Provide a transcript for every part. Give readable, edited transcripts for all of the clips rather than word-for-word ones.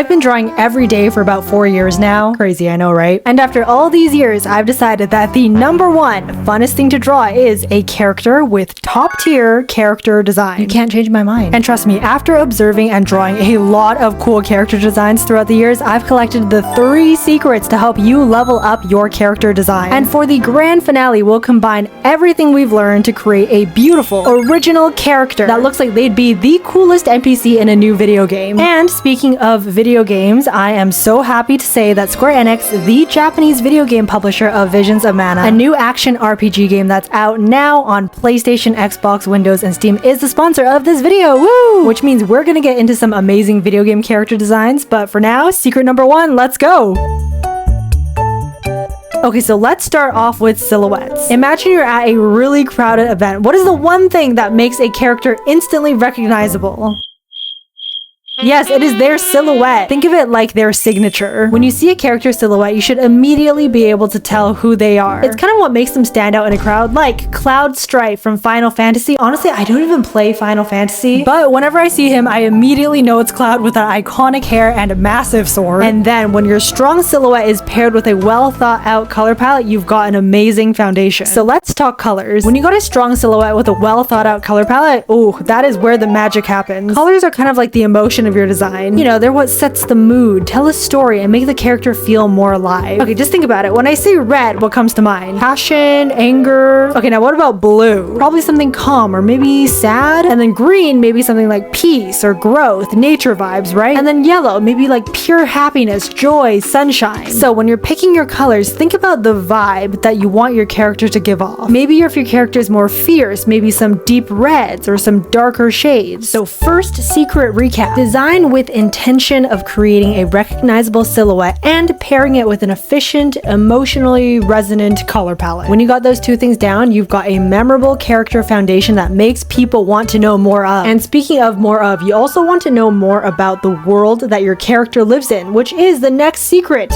I've been drawing every day for about 4 years now. Crazy, I know, right? And after all these years, I've decided that the #1 funnest thing to draw is a character with top tier character design. You can't change my mind. And trust me, after observing and drawing a lot of cool character designs throughout the years, I've collected the 3 secrets to help you level up your character design. And for the grand finale, we'll combine everything we've learned to create a beautiful, original character that looks like they'd be the coolest NPC in a new video game. And speaking of video games, I am so happy to say that Square Enix, the Japanese video game publisher of Visions of Mana, a new action RPG game that's out now on PlayStation, Xbox, Windows, and Steam, is the sponsor of this video. Woo! Which means we're gonna get into some amazing video game character designs, but for now, secret #1, let's go! Okay, so let's start off with silhouettes. Imagine you're at a really crowded event. What is the one thing that makes a character instantly recognizable? Yes, it is their silhouette. Think of it like their signature. When you see a character silhouette, you should immediately be able to tell who they are. It's kind of what makes them stand out in a crowd, like Cloud Strife from Final Fantasy. Honestly, I don't even play Final Fantasy, but whenever I see him, I immediately know it's Cloud with that iconic hair and a massive sword. And then when your strong silhouette is paired with a well thought out color palette, you've got an amazing foundation. So let's talk colors. When you got a strong silhouette with a well thought out color palette, ooh, that is where the magic happens. Colors are kind of like the emotion of your design. You know, they're what sets the mood, tell a story, and make the character feel more alive. Okay, just think about it. When I say red, what comes to mind? Passion, anger. Okay, now what about blue? Probably something calm or maybe sad. And then green, maybe something like peace or growth, nature vibes, right? And then yellow, maybe like pure happiness, joy, sunshine. So when you're picking your colors, think about the vibe that you want your character to give off. Maybe if your character is more fierce, maybe some deep reds or some darker shades. So first secret recap. Design with intention of creating a recognizable silhouette and pairing it with an efficient, emotionally resonant color palette. When you got those 2 things down, you've got a memorable character foundation that makes people want to know more of. And speaking of more of, you also want to know more about the world that your character lives in, which is the next secret.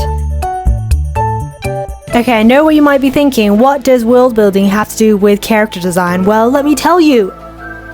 Okay, I know what you might be thinking. What does world building have to do with character design? Well, let me tell you.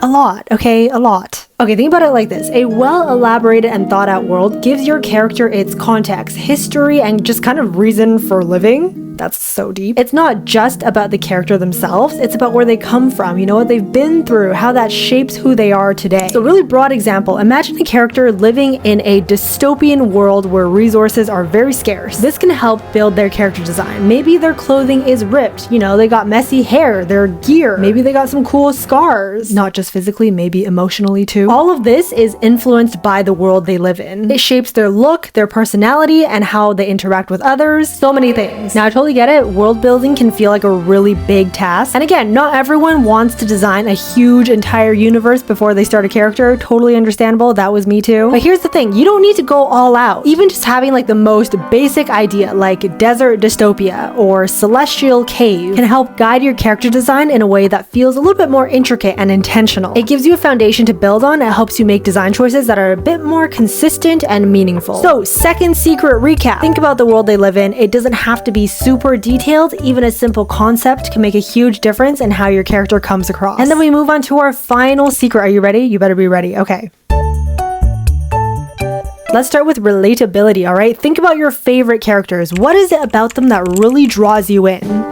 A lot, okay? A lot. Okay, think about it like this. A well-elaborated and thought-out world gives your character its context, history, and just kind of reason for living. That's so deep. It's not just about the character themselves, it's about where they come from, you know, what they've been through, how that shapes who they are today. So really broad example, imagine a character living in a dystopian world where resources are very scarce. This can help build their character design. Maybe their clothing is ripped, you know, they got messy hair, their gear, maybe they got some cool scars. Not just physically, maybe emotionally too. All of this is influenced by the world they live in. It shapes their look, their personality, and how they interact with others. So many things. Now I totally get it, world building can feel like a really big task. And again, not everyone wants to design a huge entire universe before they start a character. Totally understandable, that was me too. But here's the thing, you don't need to go all out. Even just having like the most basic idea, like desert dystopia or celestial cave, can help guide your character design in a way that feels a little bit more intricate and intentional. It gives you a foundation to build on. It helps you make design choices that are a bit more consistent and meaningful. So, second secret recap. Think about the world they live in. It doesn't have to be super detailed. Even a simple concept can make a huge difference in how your character comes across. And then we move on to our final secret. Are you ready? You better be ready. Okay. Let's start with relatability, alright? Think about your favorite characters. What is it about them that really draws you in?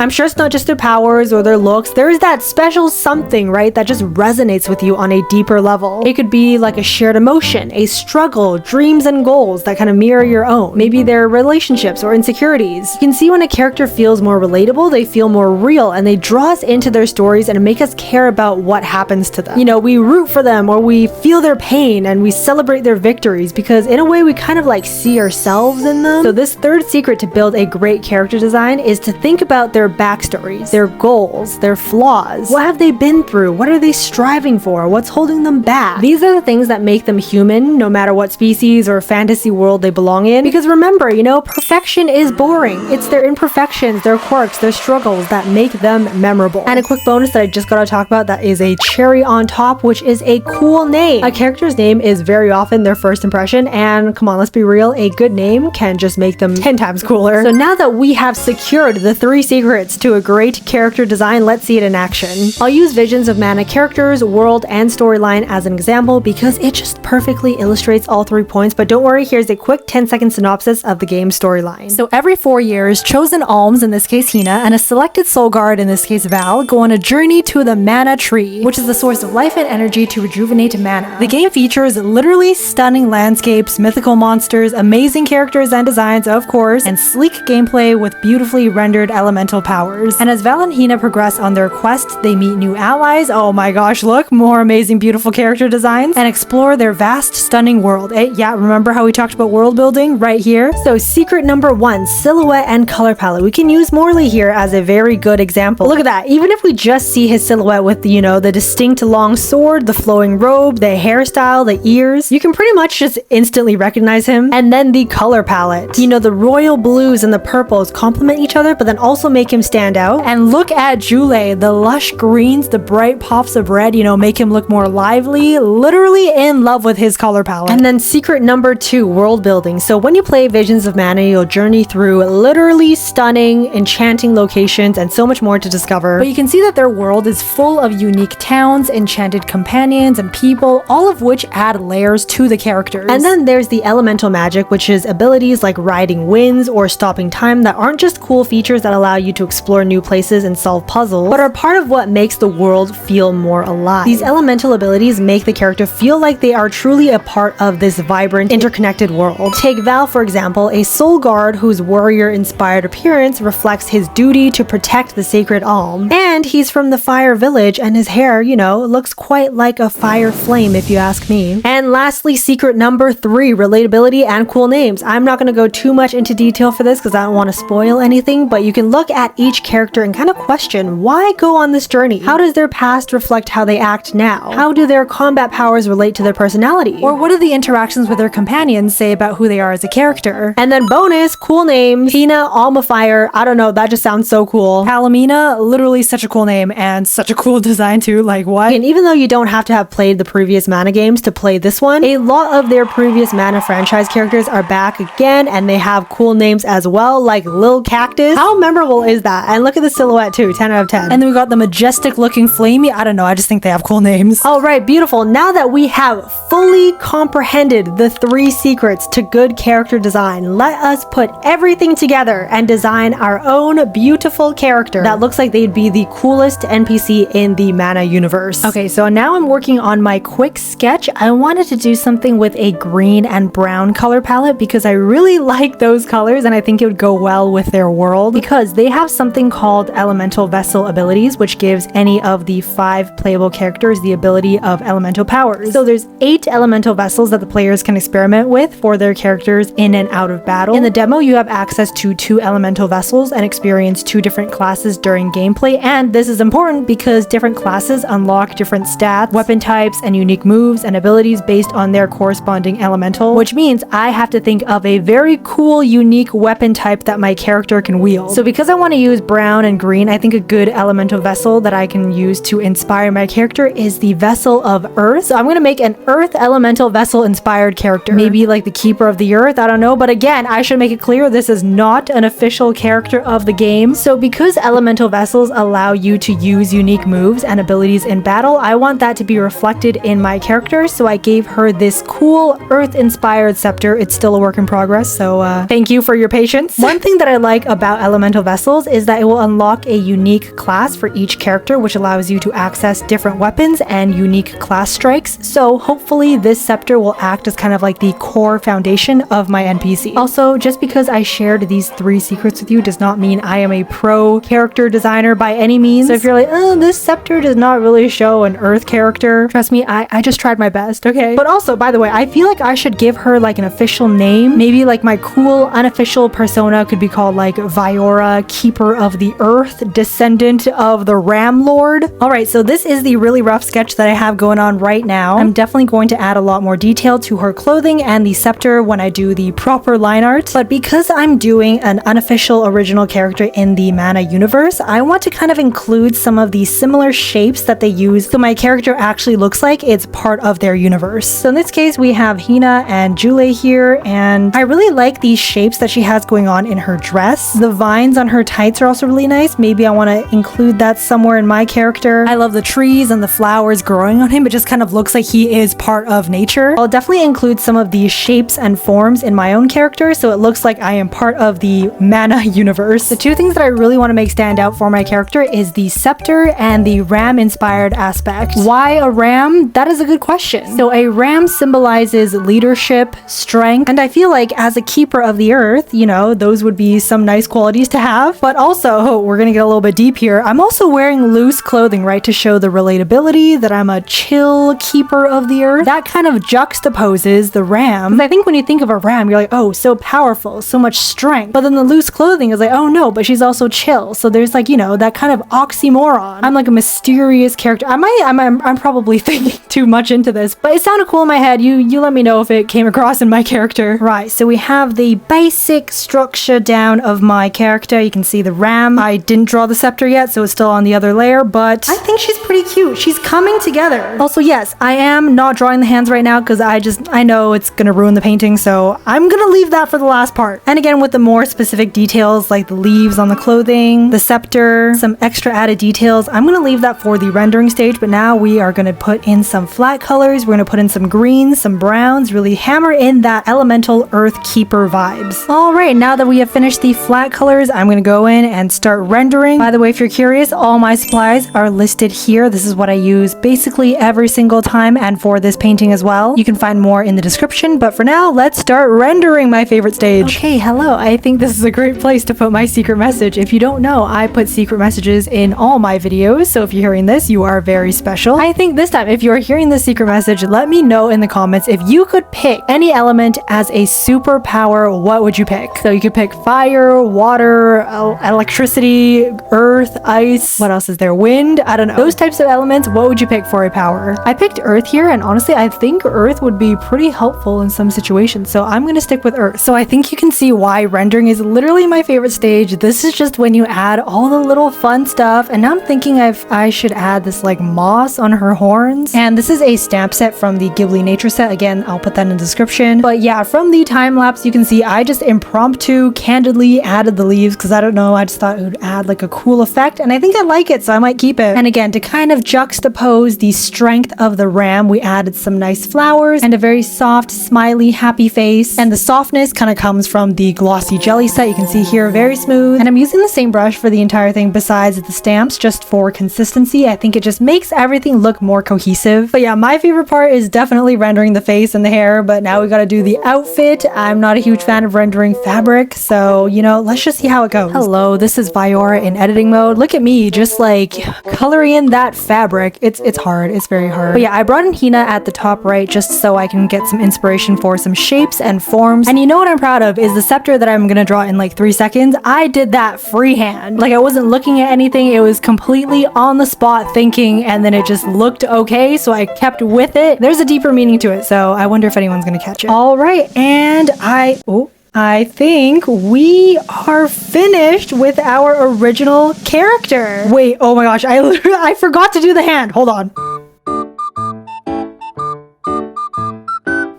I'm sure it's not just their powers or their looks. There's that special something, right, that just resonates with you on a deeper level. It could be like a shared emotion, a struggle, dreams and goals that kind of mirror your own. Maybe their relationships or insecurities. You can see when a character feels more relatable, they feel more real, and they draw us into their stories and make us care about what happens to them. You know, we root for them or we feel their pain and we celebrate their victories because in a way we kind of like see ourselves in them. So this third secret to build a great character design is to think about their backstories, their goals, their flaws. What have they been through? What are they striving for? What's holding them back? These are the things that make them human, no matter what species or fantasy world they belong in. Because remember, you know, perfection is boring. It's their imperfections, their quirks, their struggles that make them memorable. And a quick bonus that I just gotta talk about that is a cherry on top, which is a cool name. A character's name is very often their first impression, and come on, let's be real, a good name can just make them 10 times cooler. So now that we have secured the 3 secrets secrets to a great character design. Let's see it in action. I'll use Visions of Mana characters, world, and storyline as an example because it just perfectly illustrates all 3 points, but don't worry, here's a quick 10-second synopsis of the game's storyline. So every 4 years, chosen alms, in this case Hina, and a selected soul guard, in this case Val, go on a journey to the mana tree, which is the source of life and energy to rejuvenate mana. The game features literally stunning landscapes, mythical monsters, amazing characters and designs, of course, and sleek gameplay with beautifully rendered elemental powers. And as Val and Hina progress on their quest, they meet new allies, oh my gosh, look, more amazing beautiful character designs, and explore their vast stunning world. Yeah, remember how we talked about world building right here? So secret number 1, silhouette and color palette. We can use Morley here as a very good example. Look at that, even if we just see his silhouette with, you know, the distinct long sword, the flowing robe, the hairstyle, the ears, you can pretty much just instantly recognize him. And then the color palette, you know, the royal blues and the purples complement each other, but then also make him stand out. And look at Jule, the lush greens, the bright pops of red, you know, make him look more lively, literally in love with his color palette. And then secret number 2, world building. So when you play Visions of Mana, you'll journey through literally stunning, enchanting locations and so much more to discover. But you can see that their world is full of unique towns, enchanted companions, and people, all of which add layers to the characters. And then there's the elemental magic, which is abilities like riding winds or stopping time that aren't just cool features that allow you to explore new places and solve puzzles, but are part of what makes the world feel more alive. These elemental abilities make the character feel like they are truly a part of this vibrant, interconnected world. Take Val, for example, a soul guard whose warrior-inspired appearance reflects his duty to protect the sacred alm. And he's from the fire village, and his hair, you know, looks quite like a fire flame if you ask me. And lastly, secret number 3, relatability and cool names. I'm not going to go too much into detail for this because I don't want to spoil anything, but you can look at each character and kind of question, why go on this journey? How does their past reflect how they act now? How do their combat powers relate to their personality? Or what do the interactions with their companions say about who they are as a character? And then bonus, cool names. Hina, Alma Fire, I don't know, that just sounds so cool. Palomina, literally such a cool name and such a cool design too, like what? And even though you don't have to have played the previous Mana games to play this one, a lot of their previous Mana franchise characters are back again and they have cool names as well, like Lil Cactus. How memorable is that? And look at the silhouette too, 10 out of 10. And then we got the majestic looking Flamey, I don't know, I just think they have cool names. Alright, beautiful. Now that we have fully comprehended the 3 secrets to good character design, let us put everything together and design our own beautiful character that looks like they'd be the coolest NPC in the Mana universe. Okay, so now I'm working on my quick sketch. I wanted to do something with a green and brown color palette because I really like those colors and I think it would go well with their world because they have something called elemental vessel abilities, which gives any of the 5 playable characters the ability of elemental powers. So there's 8 elemental vessels that the players can experiment with for their characters in and out of battle. In the demo, you have access to 2 elemental vessels and experience 2 different classes during gameplay, and this is important because different classes unlock different stats, weapon types, and unique moves and abilities based on their corresponding elemental, which means I have to think of a very cool, unique weapon type that my character can wield. So because I want to use brown and green, I think a good elemental vessel that I can use to inspire my character is the Vessel of Earth. So I'm going to make an Earth elemental vessel inspired character. Maybe like the Keeper of the Earth, I don't know, but again, I should make it clear this is not an official character of the game. So because elemental vessels allow you to use unique moves and abilities in battle, I want that to be reflected in my character, so I gave her this cool Earth-inspired scepter. It's still a work in progress, so thank you for your patience. One thing that I like about elemental vessels is that it will unlock a unique class for each character, which allows you to access different weapons and unique class strikes. So hopefully this scepter will act as kind of like the core foundation of my NPC. Also, just because I shared these 3 secrets with you does not mean I am a pro character designer by any means. So if you're like, oh, this scepter does not really show an Earth character, trust me, I just tried my best, okay? But also, by the way, I feel like I should give her like an official name. Maybe like my cool unofficial persona could be called like Viyaura, Keeper of the Earth, Descendant of the Ram Lord. Alright, so this is the really rough sketch that I have going on right now. I'm definitely going to add a lot more detail to her clothing and the scepter when I do the proper line art. But because I'm doing an unofficial original character in the Mana universe, I want to kind of include some of the similar shapes that they use so my character actually looks like it's part of their universe. So in this case, we have Hina and Jule here, and I really like these shapes that she has going on in her dress. The vines on her tights nights are also really nice. Maybe I want to include that somewhere in my character. I love the trees and the flowers growing on him. It just kind of looks like he is part of nature. I'll definitely include some of these shapes and forms in my own character, so it looks like I am part of the mana universe. The two things that I really want to make stand out for my character is the scepter and the ram inspired aspect. Why a ram? That is a good question. So a ram symbolizes leadership, strength, and I feel like as a keeper of the earth, you know, those would be some nice qualities to have. But also, we're gonna get a little bit deep here, I'm also wearing loose clothing, right, to show the relatability that I'm a chill keeper of the earth. That kind of juxtaposes the ram. I think when you think of a ram, you're like, oh, so powerful, so much strength. But then the loose clothing is like, oh no, but she's also chill. So there's like, you know, that kind of oxymoron. I'm like a mysterious character. I'm probably thinking too much into this, but it sounded cool in my head. You let me know if it came across in my character. Right, so we have the basic structure down of my character. You can see the ram. I didn't draw the scepter yet, so it's still on the other layer, but I think she's pretty cute. She's coming together. Also, yes, I am not drawing the hands right now because I know it's gonna ruin the painting, so I'm gonna leave that for the last part. And again, with the more specific details like the leaves on the clothing, the scepter, some extra added details, I'm gonna leave that for the rendering stage. But now we are gonna put in some flat colors. We're gonna put in some greens, some browns, really hammer in that elemental earth keeper vibes. All right, now that we have finished the flat colors, I'm gonna go in and start rendering. By the way, if you're curious, all my supplies are listed here. This is what I use basically every single time, and for this painting as well. You can find more in the description, but for now, let's start rendering my favorite stage. Okay, hello. I think this is a great place to put my secret message. If you don't know, I put secret messages in all my videos, so if you're hearing this, you are very special. I think this time, if you're hearing this secret message, let me know in the comments if you could pick any element as a superpower, what would you pick? So you could pick fire, water, electricity, earth, ice, what else is there? Wind? I don't know. Those types of elements, what would you pick for a power? I picked earth here, and honestly, I think earth would be pretty helpful in some situations, so I'm gonna stick with earth. So I think you can see why rendering is literally my favorite stage. This is just when you add all the little fun stuff, and now I'm thinking I should add this like moss on her horns. And this is a stamp set from the Ghibli nature set. Again, I'll put that in the description. But yeah, from the time lapse, you can see I just impromptu, candidly added the leaves because I don't know, I just thought it would add like a cool effect, and I think I like it, so I might keep it. And again, to kind of juxtapose the strength of the ram, we added some nice flowers and a very soft, smiley, happy face. And the softness kind of comes from the glossy jelly set. You can see here, very smooth. And I'm using the same brush for the entire thing besides the stamps, just for consistency. I think it just makes everything look more cohesive. But yeah, my favorite part is definitely rendering the face and the hair, but now we gotta do the outfit. I'm not a huge fan of rendering fabric, so, you know, let's just see how it goes. Hello, this is Viyaura in editing mode. Look at me, just like coloring in that fabric. It's hard, it's very hard. But yeah, I brought in Hina at the top right just so I can get some inspiration for some shapes and forms. And you know what I'm proud of is the scepter that I'm gonna draw in like 3 seconds. I did that freehand. Like I wasn't looking at anything, it was completely on the spot thinking, and then it just looked okay, so I kept with it. There's a deeper meaning to it, so I wonder if anyone's gonna catch it. All right, and I think we are finished with our original character. Wait, oh my gosh, I forgot to do the hand. Hold on.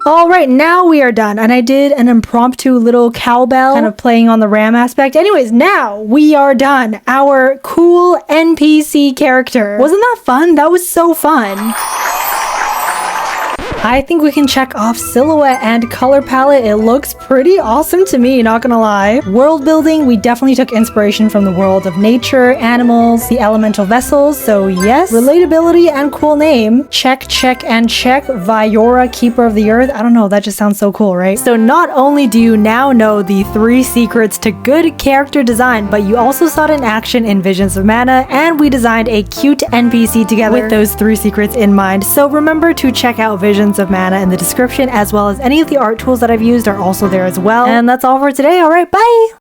All right, now we are done, and I did an impromptu little cowbell kind of playing on the ram aspect. Anyways, now we are done. Our cool NPC character. Wasn't that fun? That was so fun. I think we can check off silhouette and color palette. It looks pretty awesome to me, not gonna lie. World building, we definitely took inspiration from the world of nature, animals, the elemental vessels, so yes. Relatability and cool name. Check, check, and check. Viyaura, Keeper of the Earth. I don't know, that just sounds so cool, right? So not only do you now know the 3 secrets to good character design, but you also saw it in action in Visions of Mana, and we designed a cute NPC together with those 3 secrets in mind. So remember to check out Visions of Mana in the description, as well as any of the art tools that I've used are also there as well. And that's all for today. All right, bye!